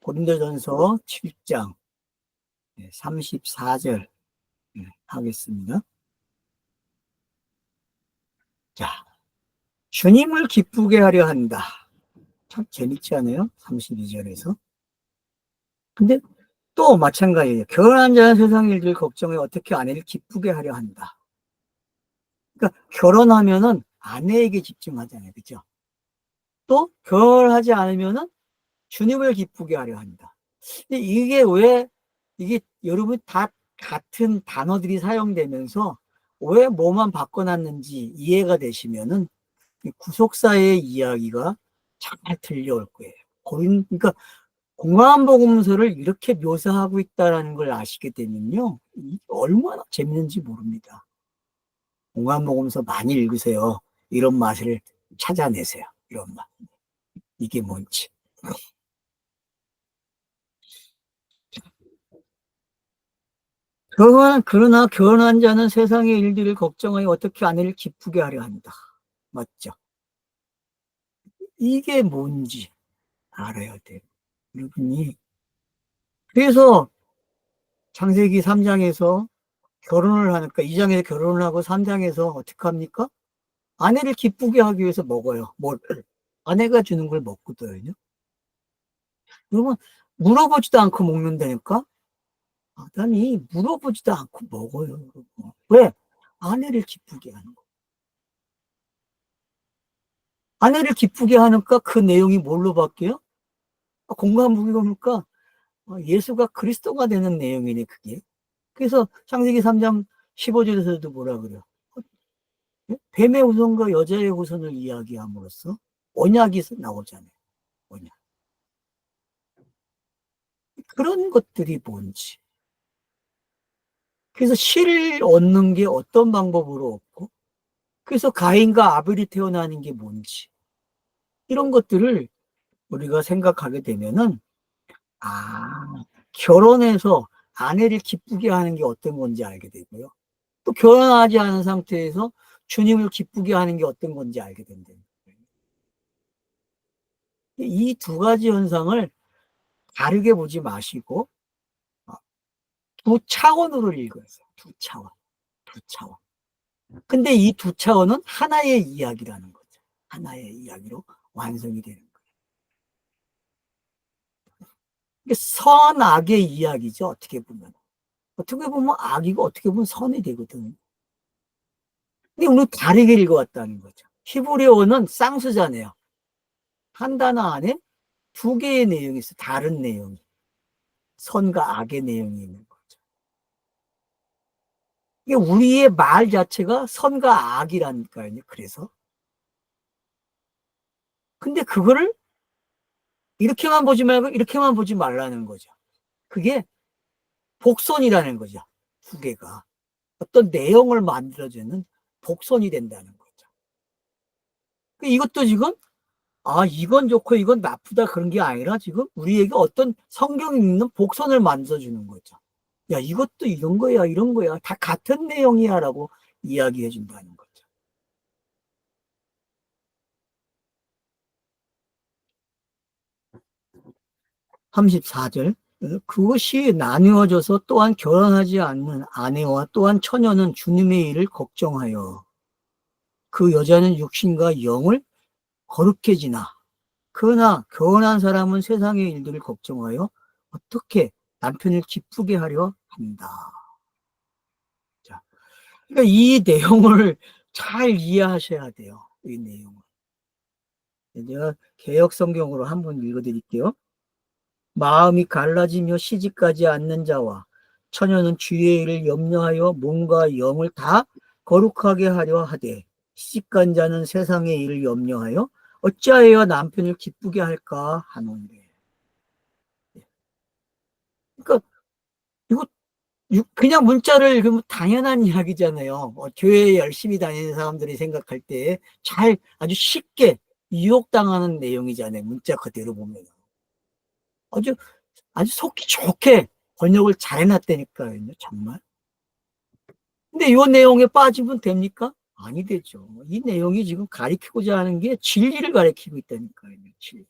고린도전서 7장 34절 하겠습니다. 자, 주님을 기쁘게 하려 한다. 참 재밌지 않아요? 32절에서. 근데 또 마찬가지예요. 결혼한 자는 세상 일들 걱정해 어떻게 아내를 기쁘게 하려 한다. 그러니까 결혼하면은 아내에게 집중하잖아요. 그죠? 또 결혼하지 않으면은 주님을 기쁘게 하려 한다. 근데 이게 왜, 이게 여러분 다 같은 단어들이 사용되면서 왜 뭐만 바꿔놨는지 이해가 되시면은 구속사의 이야기가 잘 들려올 거예요. 그러니까 공안복음서를 이렇게 묘사하고 있다는 걸 아시게 되면요, 얼마나 재밌는지 모릅니다. 공안복음서 많이 읽으세요. 이런 맛을 찾아내세요. 이런 맛. 이게 뭔지. 그러나 결혼한 자는 세상의 일들을 걱정하여 어떻게 아내를 기쁘게 하려 한다. 맞죠? 이게 뭔지 알아야 돼요. 여러분이. 그래서 창세기 3장에서 결혼을 하니까 2장에서 결혼을 하고 3장에서 어떻게 합니까? 아내를 기쁘게 하기 위해서 먹어요. 뭘? 아내가 주는 걸 먹거든요. 그러면 물어보지도 않고 먹는다니까? 아담이 물어보지도 않고 먹어요. 왜? 아내를 기쁘게 하는 거. 아내를 기쁘게 하니까 그 내용이 뭘로 바뀌어요? 공감부기니까 예수가 그리스도가 되는 내용이네, 그게. 그래서 창세기 3장 15절에서도 뭐라 그래요? 뱀의 후손과 여자의 후손을 이야기함으로써 언약이 나오잖아요. 언약. 그런 것들이 뭔지. 그래서 실을 얻는 게 어떤 방법으로 얻고, 그래서 가인과 아벨이 태어나는 게 뭔지. 이런 것들을 우리가 생각하게 되면은, 아, 결혼해서 아내를 기쁘게 하는 게 어떤 건지 알게 되고요. 또 결혼하지 않은 상태에서 주님을 기쁘게 하는 게 어떤 건지 알게 된다. 이 두 가지 현상을 다르게 보지 마시고 두 차원으로 읽어요. 두 차원. 두 차원. 근데 이 두 차원은 하나의 이야기라는 거죠. 하나의 이야기로 완성이 되는 거예요. 이게 선악의 이야기죠. 어떻게 보면. 어떻게 보면 악이고 어떻게 보면 선이 되거든. 근데 우리는 다르게 읽어왔다는 거죠. 히브리어는 쌍수잖아요. 한 단어 안에 두 개의 내용이 있어. 다른 내용이. 선과 악의 내용이 있는 거죠. 이게 우리의 말 자체가 선과 악이라니까요. 그래서. 근데 그거를 이렇게만 보지 말고 이렇게만 보지 말라는 거죠. 그게 복선이라는 거죠. 두 개가. 어떤 내용을 만들어주는 복선이 된다는 거죠. 이것도 지금, 이건 좋고 이건 나쁘다 그런 게 아니라 지금 우리에게 어떤 성경에 있는 복선을 만들어주는 거죠. 야, 이것도 이런 거야, 이런 거야. 다 같은 내용이야 라고 이야기해 준다는 거죠. 34절. 그것이 나누어져서 또한 결혼하지 않는 아내와 또한 처녀는 주님의 일을 걱정하여 그 여자는 육신과 영을 거룩해 지나 그러나 결혼한 사람은 세상의 일들을 걱정하여 어떻게 남편을 기쁘게 하려 한다. 자, 그러니까 이 내용을 잘 이해하셔야 돼요. 이 내용을. 제가 개역 성경으로 한번 읽어드릴게요. 마음이 갈라지며 시집가지 않는 자와 처녀는 주의 일을 염려하여 몸과 영을 다 거룩하게 하려 하되 시집간 자는 세상의 일을 염려하여 어찌하여 남편을 기쁘게 할까 하는데. 그러니까 이거 그냥 문자를 읽으면 당연한 이야기잖아요. 교회에 열심히 다니는 사람들이 생각할 때 잘 아주 쉽게 유혹당하는 내용이잖아요. 문자 그대로 보면 아주 아주 속기 좋게 번역을 잘 해놨다니까요. 정말. 근데 이 내용에 빠지면 됩니까? 아니 되죠. 이 내용이 지금 가리키고자 하는 게 진리를 가리키고 있다니까요. 진리.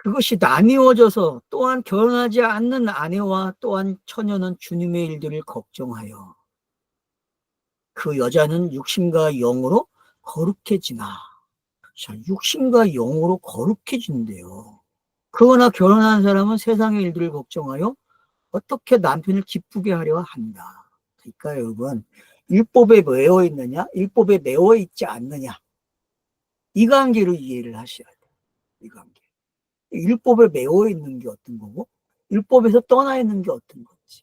그것이 나뉘어져서 또한 결혼하지 않는 아내와 또한 처녀는 주님의 일들을 걱정하여 그 여자는 육신과 영으로 거룩해지나. 자, 육신과 영으로 거룩해진대요. 그러나 결혼한 사람은 세상의 일들을 걱정하여 어떻게 남편을 기쁘게 하려 한다. 그러니까 여러분, 율법에 매여 있느냐, 율법에 매여 있지 않느냐, 이 관계로 이해를 하셔야 돼요. 이 관계. 율법에 매여 있는 게 어떤 거고, 율법에서 떠나 있는 게 어떤 건지.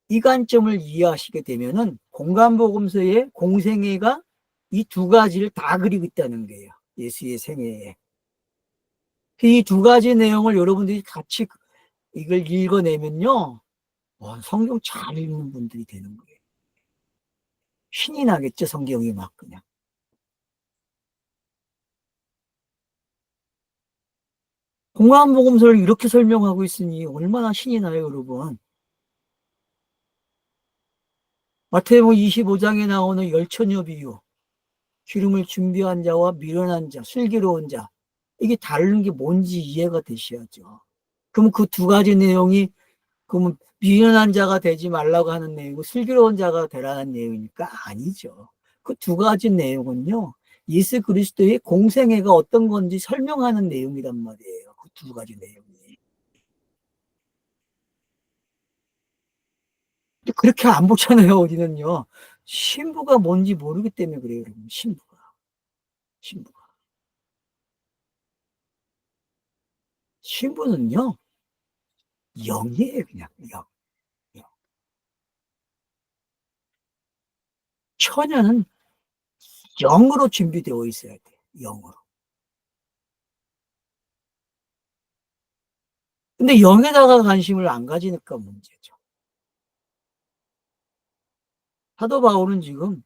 이 관점을 이해하시게 되면은 공간복음서의 공생애가 이 두 가지를 다 그리고 있다는 거예요. 예수의 생애에. 이 두 가지 내용을 여러분들이 같이 이걸 읽어내면요, 와, 성경 잘 읽는 분들이 되는 거예요. 신이 나겠죠, 성경이 막 그냥. 공간복음서를 이렇게 설명하고 있으니 얼마나 신이 나요, 여러분. 마태복음 25장에 나오는 열처녀 비유, 기름을 준비한 자와 미련한 자, 슬기로운 자, 이게 다른 게 뭔지 이해가 되셔야죠. 그럼 그 두 가지 내용이, 그러면 미련한 자가 되지 말라고 하는 내용이고 슬기로운 자가 되라는 내용이니까 아니죠. 그 두 가지 내용은요, 예수 그리스도의 공생애가 어떤 건지 설명하는 내용이란 말이에요. 그 두 가지 내용이. 근데 그렇게 안 보잖아요, 어디는요. 신부가 뭔지 모르기 때문에 그래요, 여러분. 신부가. 신부가. 신부는요, 영이에요, 그냥. 영. 영. 처녀는 영으로 준비되어 있어야 돼. 영으로. 근데 영에다가 관심을 안 가지니까 문제죠. 사도 바울은 지금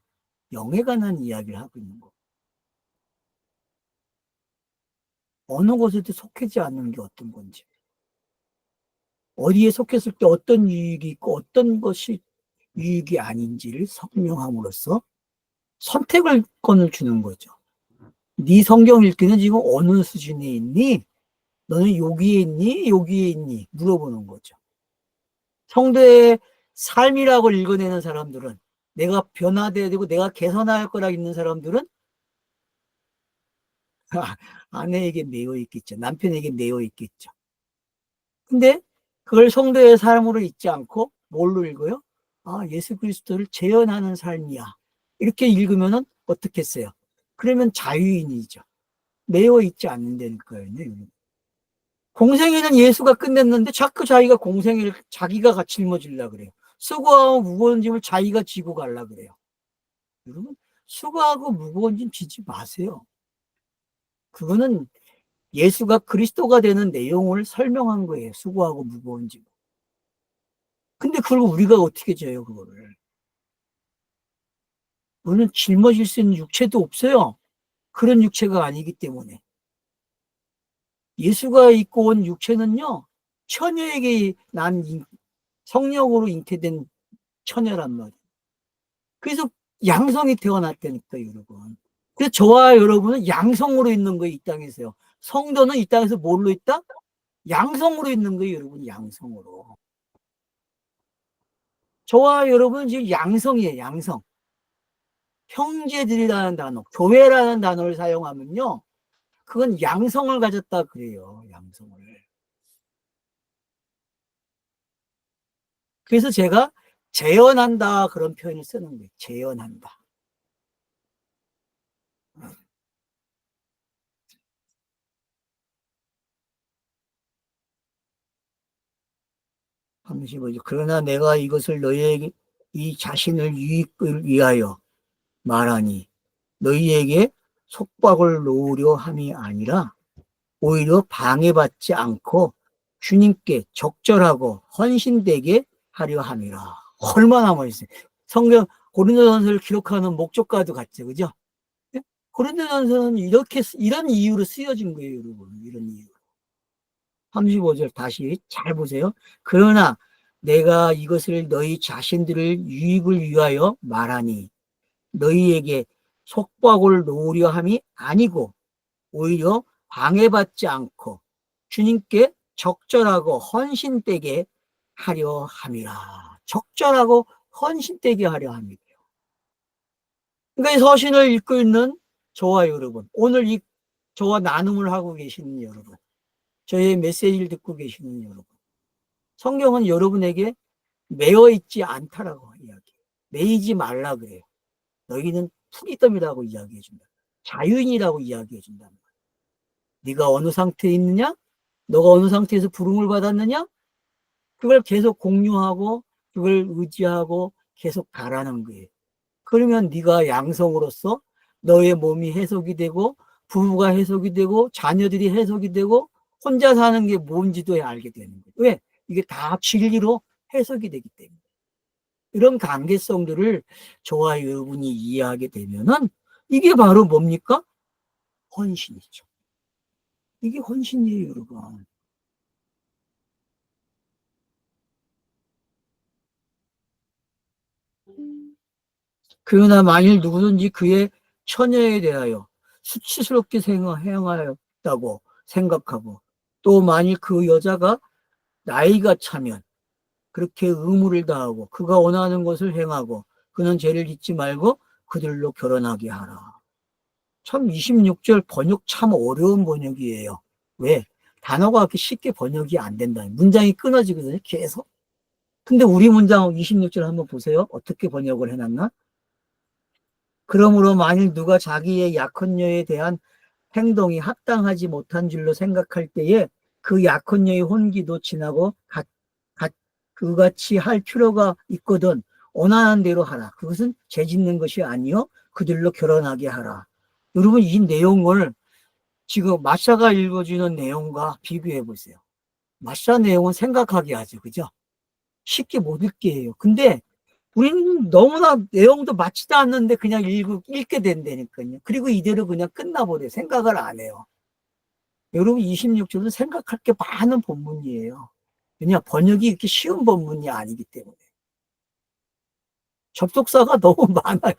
영에 관한 이야기를 하고 있는 거. 어느 곳에도 속하지 않는 게 어떤 건지, 어디에 속했을 때 어떤 유익이 있고 어떤 것이 유익이 아닌지를 설명함으로써 선택을 권을 주는 거죠. 네 성경 읽기는 지금 어느 수준에 있니? 너는 여기에 있니? 여기에 있니? 물어보는 거죠. 성도의 삶이라고 읽어내는 사람들은, 내가 변화돼야 되고 내가 개선할 거라 있는 사람들은 아내에게 매여 있겠죠. 남편에게 매여 있겠죠. 근데 그걸 성도의 삶으로 읽지 않고 뭘로 읽어요? 아, 예수 그리스도를 재현하는 삶이야. 이렇게 읽으면은 어떻겠어요? 그러면 자유인이죠. 매여 있지 않는다니까요. 공생애는 예수가 끝냈는데 자꾸 자기가 공생애를 자기가 같이 짊어지려고 그래요. 수고하고 무거운 짐을 자기가 지고 가려고 그래요. 여러분, 수고하고 무거운 짐 지지 마세요. 그거는 예수가 그리스도가 되는 내용을 설명한 거예요. 수고하고 무거운 짐. 근데 그걸 우리가 어떻게 져요, 그거를. 우리는 짊어질 수 있는 육체도 없어요. 그런 육체가 아니기 때문에. 예수가 입고 온 육체는요, 처녀에게 난 성령으로 잉태된 처녀란 말이에요. 그래서 양성이 태어났다니까, 여러분. 그래서 저와 여러분은 양성으로 있는 거예요, 이 땅에서요. 성도는 이 땅에서 뭘로 있다? 양성으로 있는 거예요, 여러분, 양성으로. 저와 여러분은 지금 양성이에요, 양성. 형제들이라는 단어, 교회라는 단어를 사용하면요, 그건 양성을 가졌다 그래요, 양성을. 그래서 제가 재현한다 그런 표현을 쓰는 거예요. 재현한다. 35절. 그러나 내가 이것을 너희에게 이 자신을 유익을 위하여 말하니 너희에게 속박을 놓으려 함이 아니라 오히려 방해받지 않고 주님께 적절하고 헌신되게 하려 함이라. 얼마나 멋있어요. 성경 고린도전서를 기록하는 목적과도 같죠, 그죠? 고린도전서는 이렇게 이런 이유로 쓰여진 거예요, 여러분. 이런 이유. 35절 다시 잘 보세요. 그러나 내가 이것을 너희 자신들을 유익을 위하여 말하니 너희에게 속박을 놓으려 함이 아니고 오히려 방해받지 않고 주님께 적절하고 헌신되게 하려 함이라. 적절하고 헌신되게 하려 합니다. 그러니까 이 서신을 읽고 있는 저와 여러분, 오늘 저와 나눔을 하고 계시는 여러분, 저의 메시지를 듣고 계시는 여러분, 성경은 여러분에게 매여 있지 않다라고 이야기해요. 매이지 말라 그래요. 너희는 프리덤이라고 이야기해 준다. 자유인이라고 이야기해 준다. 네가 어느 상태에 있느냐? 너가 어느 상태에서 부름을 받았느냐? 그걸 계속 공유하고 그걸 의지하고 계속 가라는 거예요. 그러면 네가 양성으로서 너의 몸이 해석이 되고 부부가 해석이 되고 자녀들이 해석이 되고 혼자 사는 게 뭔지도 알게 되는 거예요. 왜? 이게 다 진리로 해석이 되기 때문에. 이런 관계성들을 저와 여러분이 이해하게 되면은 이게 바로 뭡니까? 헌신이죠. 이게 헌신이에요, 여러분. 그러나 만일 누구든지 그의 처녀에 대하여 수치스럽게 행하였다고 생각하고 또 만일 그 여자가 나이가 차면 그렇게 의무를 다하고 그가 원하는 것을 행하고 그는 죄를 짓지 말고 그들로 결혼하게 하라. 참 26절 번역 참 어려운 번역이에요. 왜? 단어가 그렇게 쉽게 번역이 안 된다. 문장이 끊어지거든요. 계속. 근데 우리 문장 26절 한번 보세요. 어떻게 번역을 해놨나? 그러므로 만일 누가 자기의 약혼녀에 대한 행동이 합당하지 못한 줄로 생각할 때에 그 약혼녀의 혼기도 지나고 그같이 할 필요가 있거든 원하는 대로 하라. 그것은 죄 짓는 것이 아니요 그들로 결혼하게 하라. 여러분 이 내용을 지금 마샤가 읽어주는 내용과 비교해 보세요. 마샤 내용은 생각하게 하죠. 그죠? 쉽게 못 읽게 해요. 근데 우리는 너무나 내용도 맞지도 않는데 그냥 읽게 된다니까요. 그리고 이대로 그냥 끝나버려요. 생각을 안 해요. 여러분 26절은 생각할 게 많은 본문이에요. 왜냐 번역이 이렇게 쉬운 본문이 아니기 때문에. 접속사가 너무 많아요.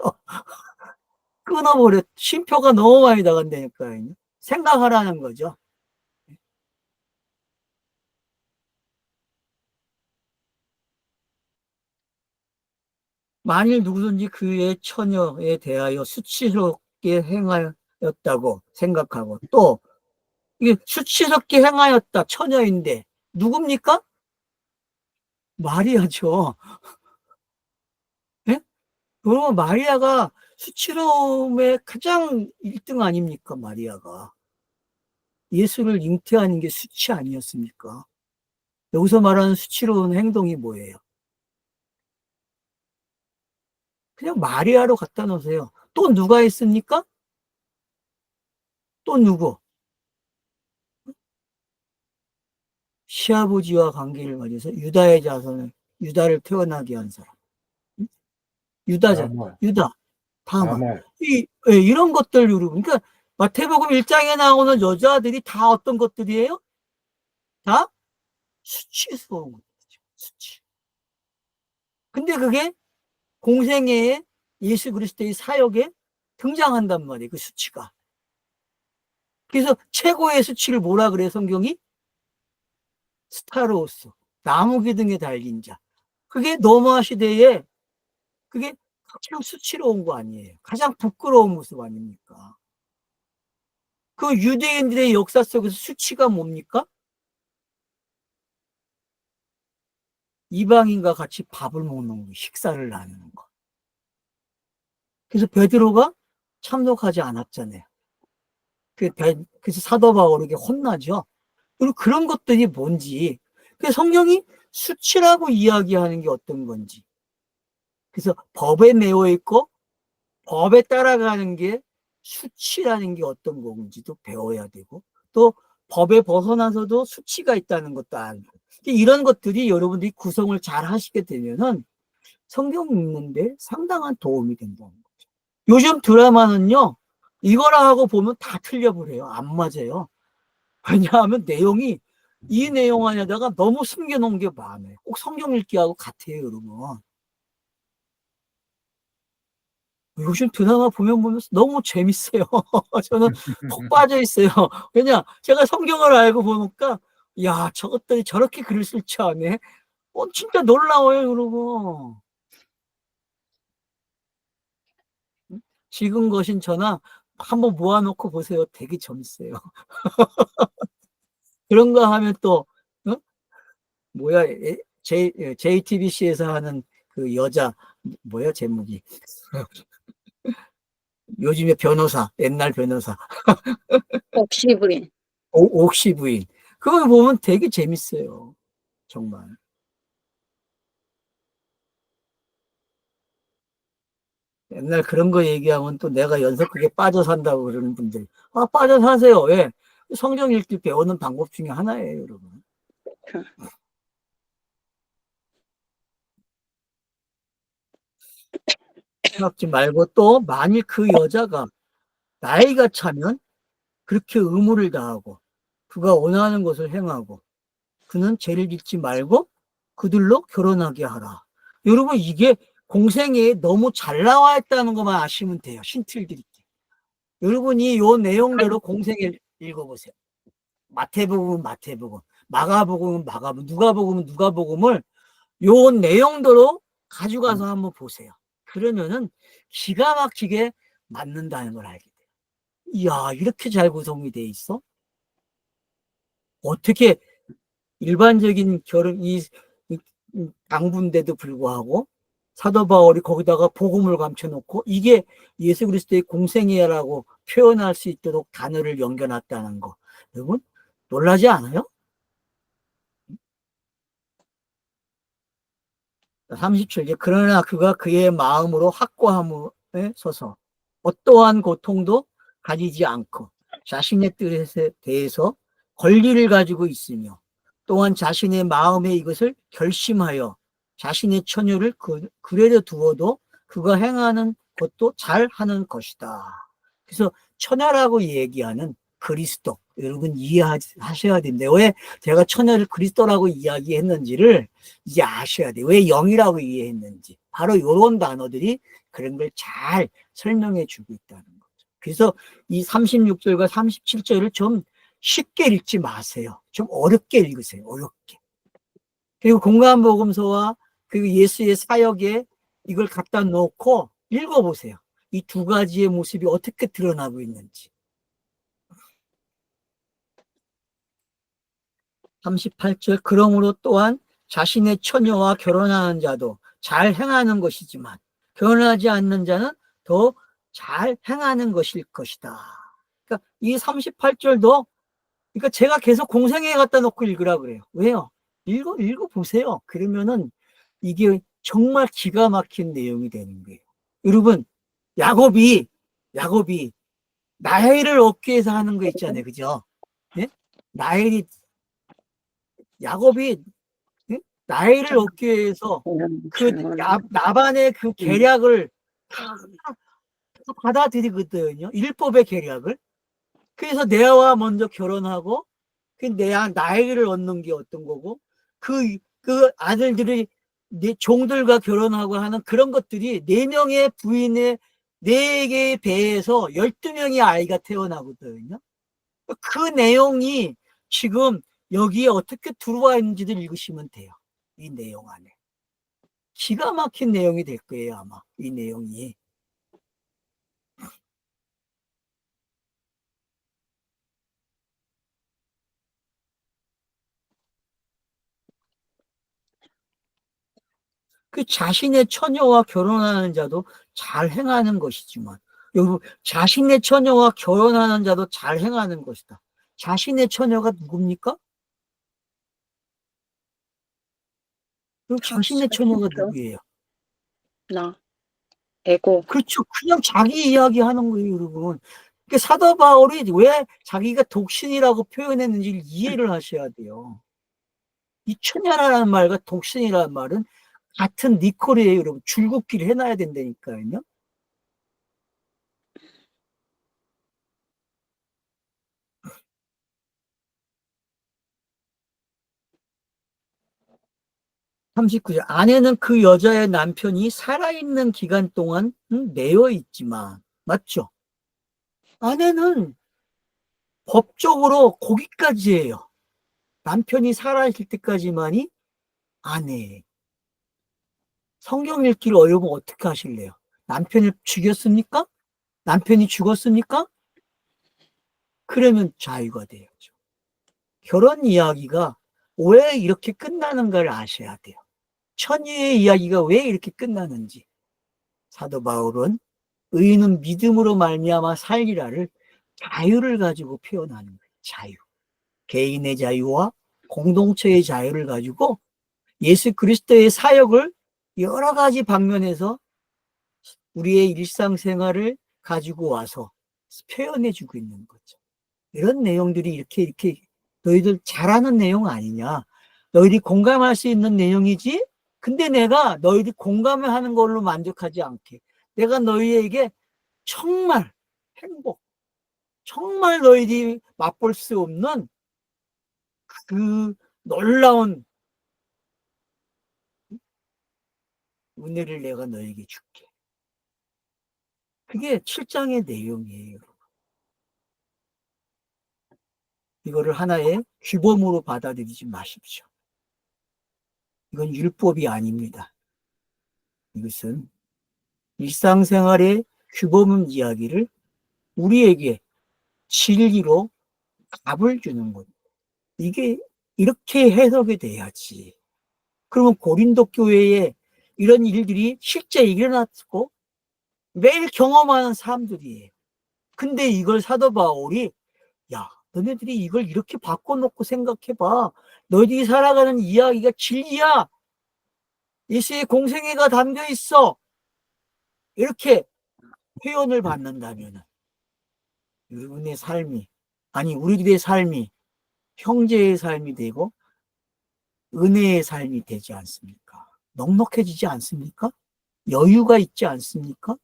끊어버려. 쉼표가 너무 많이 나간다니까요. 생각하라는 거죠. 만일 누구든지 그의 처녀에 대하여 수치스럽게 행하였다고 생각하고 또 이게 수치스럽게 행하였다 처녀인데 누굽니까? 마리아죠. 예? 그러면 마리아가 수치로움의 가장 1등 아닙니까? 마리아가 예수를 잉태하는 게 수치 아니었습니까? 여기서 말하는 수치로운 행동이 뭐예요? 그냥 마리아로 갖다 놓으세요. 또 누가 있습니까? 또 누구? 시아버지와 관계를 가져서 유다의 자손을 유다를 태어나게 한 사람. 유다자, 다말, 유다, 다만. 다말, 이런 것들, 여러분. 그러니까, 마태복음 1장에 나오는 여자들이 다 어떤 것들이에요? 다 수치스러운 것들이죠. 수치. 근데 그게 공생애에 예수 그리스도의 사역에 등장한단 말이에요. 그 수치가. 그래서 최고의 수치를 뭐라 그래요, 성경이? 스타로스. 나무 기둥에 달린 자. 그게 노마 시대에 그게 가장 수치로운 거 아니에요. 가장 부끄러운 모습 아닙니까? 그 유대인들의 역사 속에서 수치가 뭡니까? 이방인과 같이 밥을 먹는 거, 식사를 나누는 거. 그래서 베드로가 참석하지 않았잖아요. 그래서 사도 바울에게 혼나죠. 그리고 그런 것들이 뭔지, 그 성경이 수치라고 이야기하는 게 어떤 건지. 그래서 법에 매여 있고 법에 따라가는 게 수치라는 게 어떤 건지도 배워야 되고 또 법에 벗어나서도 수치가 있다는 것도 알고 이런 것들이 여러분들이 구성을 잘 하시게 되면은 성경 읽는데 상당한 도움이 된다는 거죠. 요즘 드라마는요 이거라 하고 보면 다 틀려버려요. 안 맞아요. 왜냐하면 내용이 이 내용 안에다가 너무 숨겨놓은 게 많아요. 꼭 성경 읽기하고 같아요, 여러분. 요즘 드라마 보면서 너무 재밌어요. 저는 푹 빠져 있어요. 왜냐? 제가 성경을 알고 보니까, 야, 저것들이 저렇게 글을 쓸 줄 아네. 진짜 놀라워요, 그러고. 지금 거신 저나 한번 모아놓고 보세요. 되게 재밌어요. 그런가 하면 또, 어? 뭐야, JTBC에서 하는 그 여자, 뭐야, 제목이. 요즘에 변호사, 옛날 변호사. 옥시부인. 옥시 부인. 그걸 보면 되게 재밌어요. 정말. 옛날 그런 거 얘기하면 또 내가 연속극에 빠져 산다고 그러는 분들. 아, 빠져 사세요. 왜? 성경 읽기 배우는 방법 중에 하나예요, 여러분. 생각지 말고 또 만일 그 여자가 나이가 차면 그렇게 의무를 다하고 그가 원하는 것을 행하고 그는 죄를 짓지 말고 그들로 결혼하게 하라. 여러분 이게 공생애에 너무 잘 나와 있다는 것만 아시면 돼요. 힌트를 드릴게요. 여러분이 요 내용대로 공생애 읽어보세요. 마태복음은 마태복음, 마가복음은 마가복음, 누가복음은 누가복음을 요 내용대로 가져가서 한번 보세요. 그러면은 기가 막히게 맞는다는 걸 알게 돼요. 이야, 이렇게 잘 구성이 돼 있어? 어떻게 일반적인 결혼, 이 당분데도 불구하고 사도 바울이 거기다가 복음을 감춰놓고 이게 예수 그리스도의 공생애라고 표현할 수 있도록 단어를 연겨놨다는 거. 여러분, 놀라지 않아요? 37절. 그러나 그가 그의 마음으로 확고함에 서서 어떠한 고통도 가지지 않고 자신의 뜻에 대해서 권리를 가지고 있으며 또한 자신의 마음에 이것을 결심하여 자신의 처녀를 그래려 두어도 그가 행하는 것도 잘 하는 것이다. 그래서 처녀라고 얘기하는 그리스도 여러분 이해하셔야 됩니다. 왜 제가 처녀를 그리스도라고 이야기했는지를 이제 아셔야 돼요. 왜 영이라고 이해했는지. 바로 이런 단어들이 그런 걸 잘 설명해 주고 있다는 거죠. 그래서 이 36절과 37절을 좀 쉽게 읽지 마세요. 좀 어렵게 읽으세요. 어렵게. 그리고 공간복음서와 그 예수의 사역에 이걸 갖다 놓고 읽어보세요. 이 두 가지의 모습이 어떻게 드러나고 있는지. 38절 그러므로 또한 자신의 처녀와 결혼하는 자도 잘 행하는 것이지만 결혼하지 않는 자는 더 잘 행하는 것일 것이다. 그러니까 이 38절도 그러니까 제가 계속 공생애에 갖다 놓고 읽으라 그래요. 왜요? 읽어보세요. 그러면은 이게 정말 기가 막힌 내용이 되는 거예요. 여러분, 야곱이, 야곱이 나헬을 얻기 위해서 하는 거 있잖아요. 그죠? 예? 나헬이, 야곱이 예? 나헬을 얻기 위해서 그 나반의 그 계략을 다 받아들이거든요. 율법의 계략을. 그래서 내와 먼저 결혼하고 그 나이를 얻는 게 어떤 거고 그 아들들이 네 종들과 결혼하고 하는 그런 것들이 4명의 부인의 4개의 배에서 12명의 아이가 태어나거든요. 그 내용이 지금 여기에 어떻게 들어와 있는지를 읽으시면 돼요. 이 내용 안에. 기가 막힌 내용이 될 거예요, 아마. 이 내용이. 그 자신의 처녀와 결혼하는 자도 잘 행하는 것이지만, 여러분, 자신의 처녀와 결혼하는 자도 잘 행하는 것이다. 자신의 처녀가 누굽니까? 그럼 자신의 처녀가 누구예요? 나, 에고. 그렇죠. 그냥 자기 이야기 하는 거예요, 여러분. 그 사도 바울이 왜 자기가 독신이라고 표현했는지를 이해를 하셔야 돼요. 이 처녀라는 말과 독신이라는 말은 같은 니콜이에요, 여러분. 줄긋기를 해놔야 된다니까요. 39절. 아내는 그 여자의 남편이 살아있는 기간 동안 매여 있지만, 맞죠? 아내는 법적으로 거기까지예요. 남편이 살아있을 때까지만이 아내예요. 성경 읽기를 어려우면 어떻게 하실래요? 남편을 죽였습니까? 남편이 죽었습니까? 그러면 자유가 돼야죠. 결혼 이야기가 왜 이렇게 끝나는가를 아셔야 돼요. 천의의 이야기가 왜 이렇게 끝나는지. 사도 바울은 의인은 믿음으로 말미암아 살리라를 자유를 가지고 표현하는 거예요. 자유. 개인의 자유와 공동체의 자유를 가지고 예수 그리스도의 사역을 여러 가지 방면에서 우리의 일상생활을 가지고 와서 표현해 주고 있는 거죠. 이런 내용들이 이렇게 너희들 잘하는 내용 아니냐. 너희들이 공감할 수 있는 내용이지. 근데 내가 너희들이 공감하는 걸로 만족하지 않게 내가 너희에게 정말 행복, 정말 너희들이 맛볼 수 없는 그 놀라운 은혜를 내가 너에게 줄게. 그게 7장의 내용이에요. 이거를 하나의 규범으로 받아들이지 마십시오. 이건 율법이 아닙니다. 이것은 일상생활의 규범 이야기를 우리에게 진리로 답을 주는 것. 이게 이렇게 해석이 돼야지. 그러면 고린도 교회에 이런 일들이 실제 일어났고 매일 경험하는 사람들이에요. 근데 이걸 사도 바울이 야, 너네들이 이걸 이렇게 바꿔놓고 생각해봐. 너희들이 살아가는 이야기가 진리야. 예수의 공생애가 담겨 있어. 이렇게 표현을 받는다면 여러분의 삶이, 아니 우리들의 삶이 형제의 삶이 되고 은혜의 삶이 되지 않습니까? 넉넉해지지 않습니까? 여유가 있지 않습니까?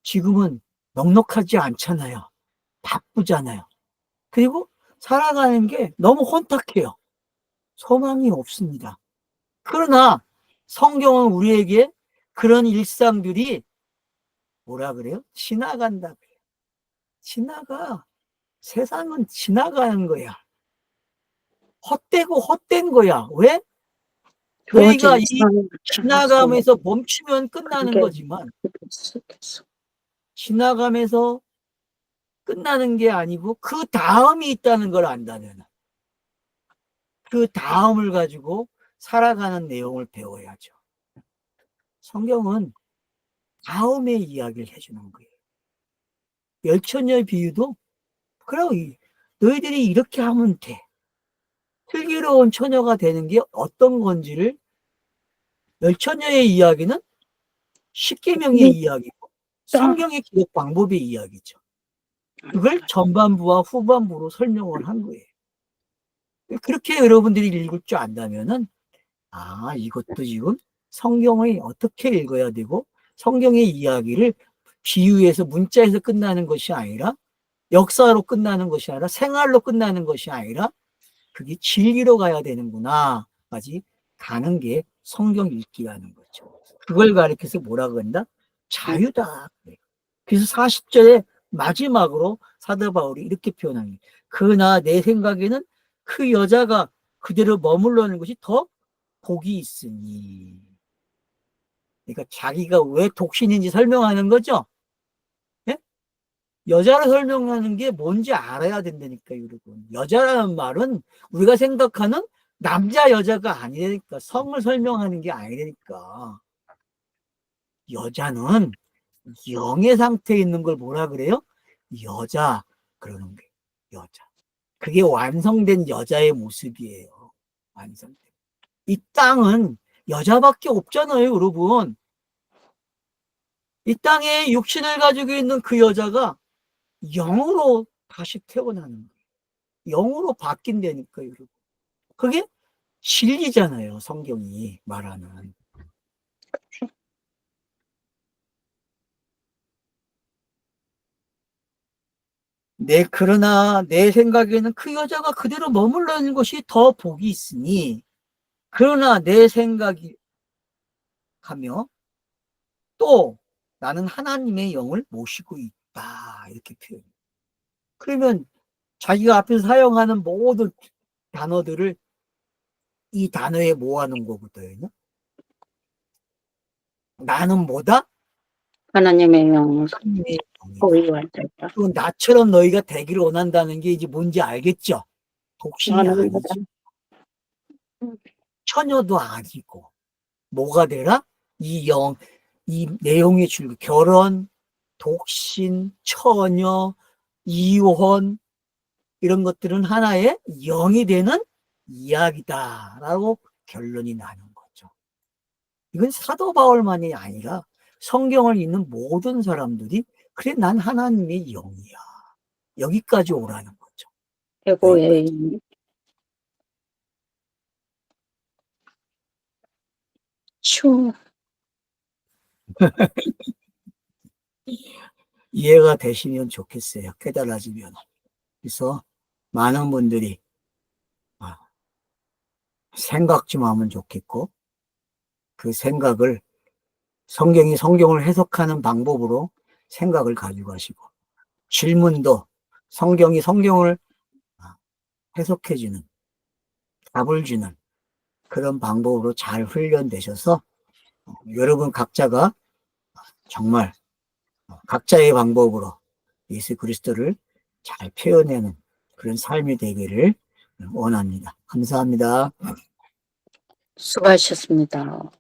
지금은 넉넉하지 않잖아요. 바쁘잖아요. 그리고 살아가는 게 너무 혼탁해요. 소망이 없습니다. 그러나 성경은 우리에게 그런 일상들이 뭐라 그래요? 지나간다 그래요. 지나가. 세상은 지나가는 거야. 헛되고 헛된 거야. 왜? 너희가 주어진 이 삶을 살아서 지나감에서 멈추면 끝나는 그게 거지만 됐어. 지나감에서 끝나는 게 아니고 그 다음이 있다는 걸 안다면 그 다음을 가지고 살아가는 내용을 배워야죠. 성경은 다음의 이야기를 해주는 거예요. 열처녀의 비유도 그래, 너희들이 이렇게 하면 돼. 슬기로운 처녀가 되는 게 어떤 건지를 열처녀의 이야기는 십계명의 이야기고 성경의 기록 방법의 이야기죠. 그걸 전반부와 후반부로 설명을 한 거예요. 그렇게 여러분들이 읽을 줄 안다면은 아, 이것도 지금 성경을 어떻게 읽어야 되고 성경의 이야기를 비유에서 문자에서 끝나는 것이 아니라 역사로 끝나는 것이 아니라 생활로 끝나는 것이 아니라 그게 진리로 가야 되는구나 까지 가는 게 성경 읽기라는 거죠. 그걸 가리켜서 뭐라고 한다? 자유다. 그래서 40절에 마지막으로 사도 바울이 이렇게 표현합니다. 그러나 내 생각에는 그 여자가 그대로 머물러는 것이 더 복이 있으니. 그러니까 자기가 왜 독신인지 설명하는 거죠. 예? 여자를 설명하는 게 뭔지 알아야 된다니까, 여러분. 여자라는 말은 우리가 생각하는 남자 여자가 아니니까 성을 설명하는 게 아니니까. 여자는 영의 상태에 있는 걸 뭐라 그래요? 여자 그러는 게 여자. 그게 완성된 여자의 모습이에요. 완성된. 이 땅은 여자밖에 없잖아요, 여러분. 이 땅에 육신을 가지고 있는 그 여자가 영으로 다시 태어나는 거예요. 영으로 바뀐다니까, 여러분. 그게 진리잖아요, 성경이 말하는. 그러나 내 생각에는 그 여자가 그대로 머물러 있는 것이 더 복이 있으니 그러나 내 생각이 하며 또 나는 하나님의 영을 모시고 있다. 이렇게 표현해요. 그러면 자기가 앞에서 사용하는 모든 단어들을 이 단어에 모아놓은 거거든요. 나는 뭐다? 하나님의 영을 하나님의 영이다. 보유할 때다. 또 나처럼 너희가 되기를 원한다는 게 이제 뭔지 알겠죠? 독신이 아닙니다. 아니지. 처녀도 아니고. 뭐가 되라? 이 내용의 줄기. 결혼, 독신, 처녀, 이혼, 이런 것들은 하나의 영이 되는 이야기다라고 결론이 나는 거죠. 이건 사도 바울만이 아니라 성경을 읽는 모든 사람들이 그래 난 하나님의 영이야. 여기까지 오라는 거죠. 최고의 추 이해가 되시면 좋겠어요. 깨달아지면. 그래서 많은 분들이 생각 좀 하면 좋겠고 그 생각을 성경을 해석하는 방법으로 생각을 가지고 가시고 질문도 성경이 성경을 해석해주는 답을 주는 그런 방법으로 잘 훈련되셔서 여러분 각자가 정말 각자의 방법으로 예수 그리스도를 잘 표현하는 그런 삶이 되기를 원합니다. 감사합니다. 수고하셨습니다.